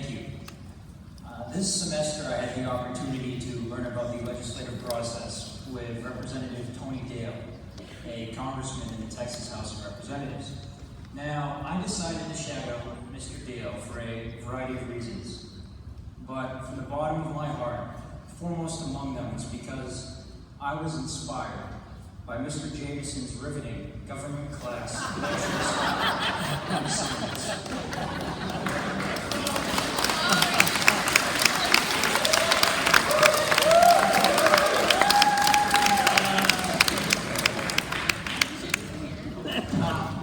Thank you. This semester I had the opportunity to learn about the legislative process with Representative Tony Dale, a congressman in the Texas House of Representatives. Now, I decided to shadow Mr. Dale for a variety of reasons, but from the bottom of my heart, foremost among them is because I was inspired by Mr. Jameson's riveting government class lectures.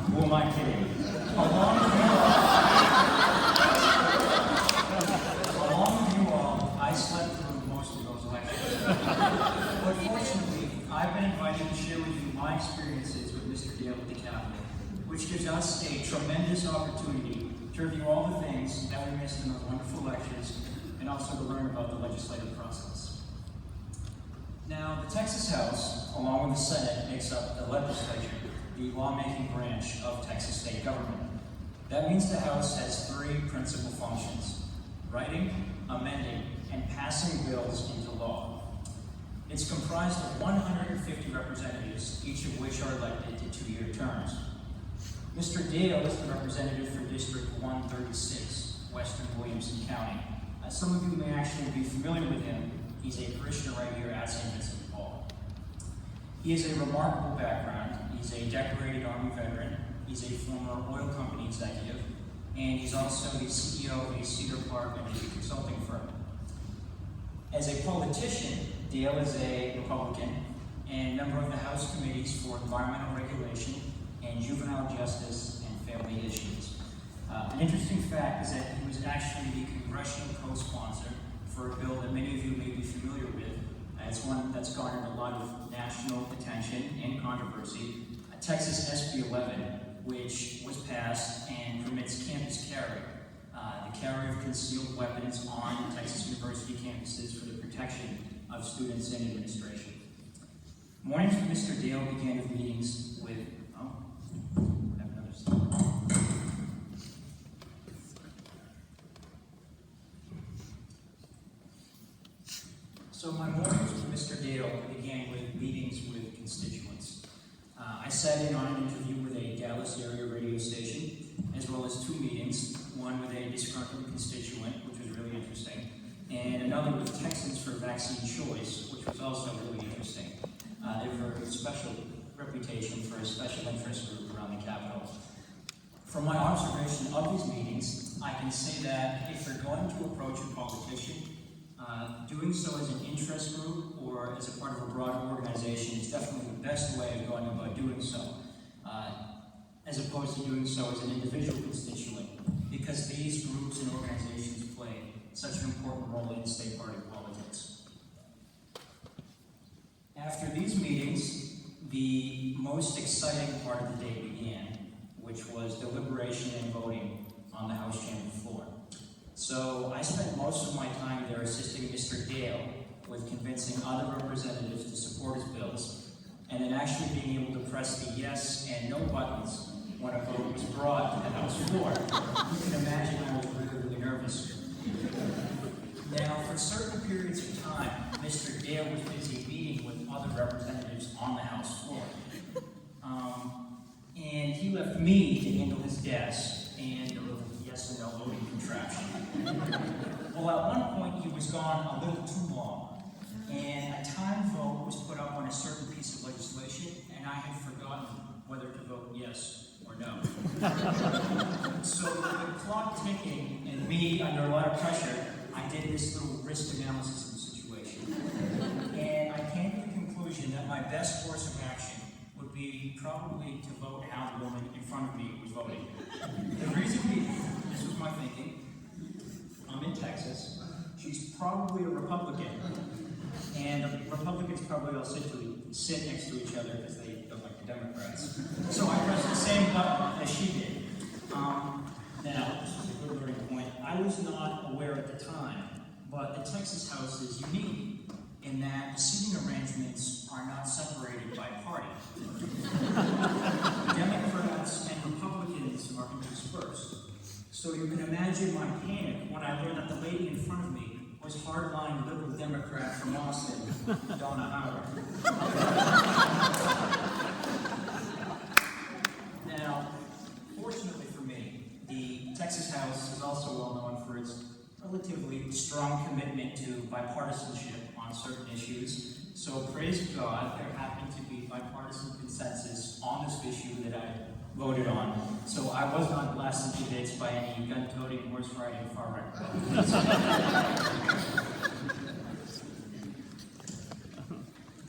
Who am I kidding? Along with you all, I slept through most of those lectures. But fortunately, I've been invited to share with you my experiences with Mr. Dale at the Capitol, which gives us a tremendous opportunity to review all the things that we missed in those wonderful lectures, and also to learn about the legislative process. Now, the Texas House, along with the Senate, makes up the legislature, the lawmaking branch of Texas state government. That means the House has three principal functions: writing, amending, and passing bills into law. It's comprised of 150 representatives, each of which are elected to 2-year terms. Mr. Dale is the representative for District 136, Western Williamson County. Some of you may actually be familiar with him. He's a parishioner right here at St. Vincent de Paul. He has a remarkable background. He's a decorated Army veteran, he's a former oil company executive, and he's also the CEO of a Cedar Park energy consulting firm. As a politician, Dale is a Republican and member of the House Committees for Environmental Regulation and Juvenile Justice and Family Issues. An interesting fact is that he was actually the congressional co-sponsor for a bill that many of you may be familiar with. It's one that's garnered a lot of national attention and controversy. Texas SB 11, which was passed and permits campus carry, the carry of concealed weapons on Texas University campuses for the protection of students and administration. Mornings with Mr. Dale began with meetings with, I have another slide. So my mornings with Mr. Dale began with meetings with constituents. I sat in on an interview with a Dallas area radio station, as well as 2 meetings, one with a disgruntled constituent, which was really interesting, and another with Texans for Vaccine Choice, which was also really interesting. They were a special reputation for a special interest group around the Capitol. From my observation of these meetings, I can say that if you're going to approach a politician, doing so as an interest group or as a part of a broader organization is definitely the best way of going about doing so, as opposed to doing so as an individual constituent, because these groups and organizations play such an important role in state party politics. After these meetings, the most exciting part of the day began, which was deliberation and voting on the House chamber floor. So I spent most of my time there assisting Mr. Dale with convincing other representatives to support his bills, and then actually being able to press the yes and no buttons when a vote was brought to the House floor. You can imagine I was really, really nervous. Now, for certain periods of time, Mr. Dale was busy meeting with other representatives on the House floor. And he left me to handle his desk and a little yes and no voting contraption. Well, at one point he was gone a little too long, and a timed vote was put up on a certain piece of legislation, and I had forgotten whether to vote yes or no. So with the clock ticking and me under a lot of pressure, I did this little risk analysis of the situation. And I came to the conclusion that my best course of action would be probably to vote how the woman in front of me was voting. The reason being, this was my thinking, I'm in Texas, she's probably a Republican, and Republicans probably all sit next to each other because they don't like the Democrats. So I pressed the same button as she did. Now, this is a good learning point. I was not aware at the time, but the Texas House is unique in that the seating arrangements are not separated by party. Democrats and Republicans are interspersed. So you can imagine my panic when I learned that the lady in front of me was hardline liberal Democrat from Austin, Donna Howard. Now, fortunately for me, the Texas House is also well known for its relatively strong commitment to bipartisanship on certain issues. So praise God, there happened to be bipartisan consensus on this issue that I voted on. So I was not blasted to bits by any gun-toting, horse-riding far-right Republicans.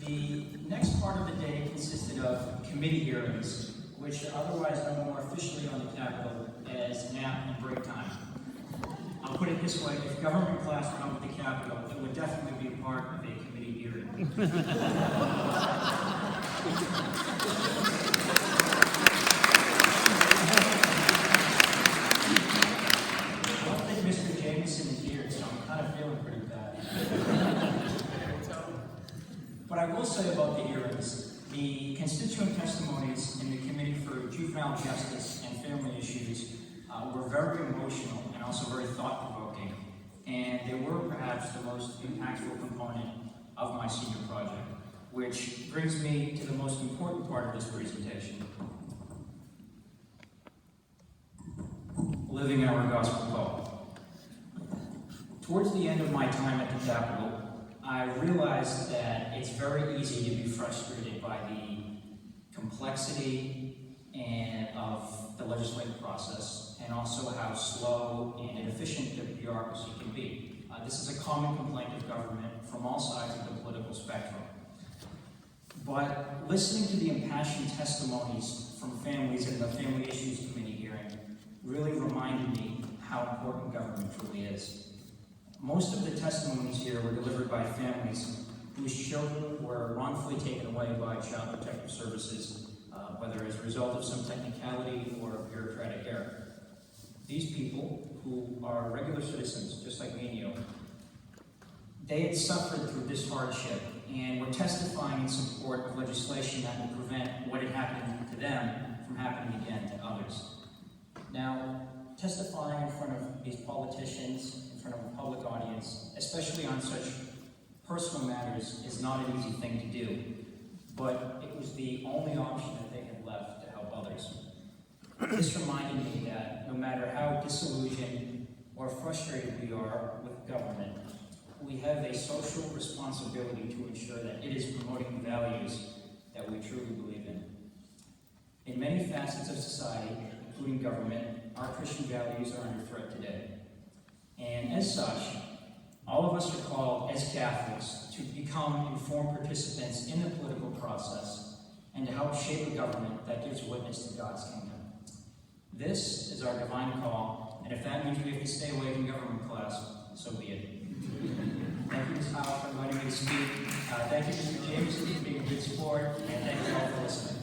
The next part of the day consisted of committee hearings, which are otherwise known more officially on the Capitol as nap and break time. I'll put it this way, if government class were on with the Capitol, it would definitely be a part of a committee hearing. I don't think Mr. Jameson is here, so I'm kind of feeling pretty bad. What I will say about the hearings, the constituent testimonies in the Committee for Juvenile Justice and Family Issues were very emotional and also very thought-provoking, and they were perhaps the most impactful component of my senior project, which brings me to the most important part of this presentation: living our gospel call. Towards the end of my time at the Capitol, I realized that it's very easy to be frustrated by the complexity of the legislative process, and also how slow and inefficient the bureaucracy can be. This is a common complaint of government from all sides of the political spectrum. But listening to the impassioned testimonies from families in the Family Issues Committee hearing really reminded me how important government truly is. Most of the testimonies here were delivered by families whose children were wrongfully taken away by Child Protective Services, whether as a result of some technicality or bureaucratic error. These people, who are regular citizens, just like me and you, they had suffered through this hardship and were testifying in support of legislation that would prevent what had happened to them from happening again to others. Now, testifying in front of these politicians, in front of a public audience, especially on such personal matters, is not an easy thing to do, but it was the only option that they had left to help others. This reminded me that no matter how disillusioned or frustrated we are with government, we have a social responsibility to ensure that it is promoting the values that we truly believe in. In many facets of society, including government, our Christian values are under threat today. And as such, all of us are called, as Catholics, to become informed participants in the political process and to help shape a government that gives witness to God's kingdom. This is our divine call, and if that means we have to stay away from government class, so be it. Thank you, Ms. Howell, for inviting me to speak. Thank you, Mr. Jameson, for being a good sport, and thank you all for listening.